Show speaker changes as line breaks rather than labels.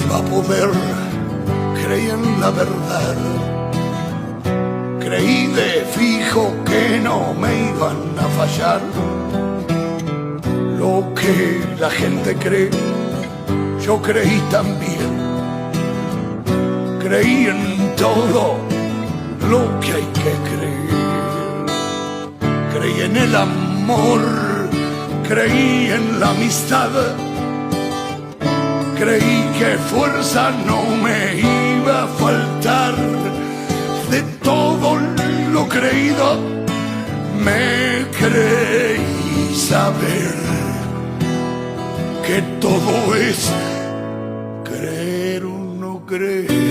iba a poder, creí en la verdad. Creí de fijo que no me iban a fallar. Lo que la gente cree, yo creí también. Creí en todo lo que hay que creer. Creí en el amor, creí en la amistad. Creí que fuerza no me iba a faltar. De todo lo creído me creí saber que todo es creer o no creer.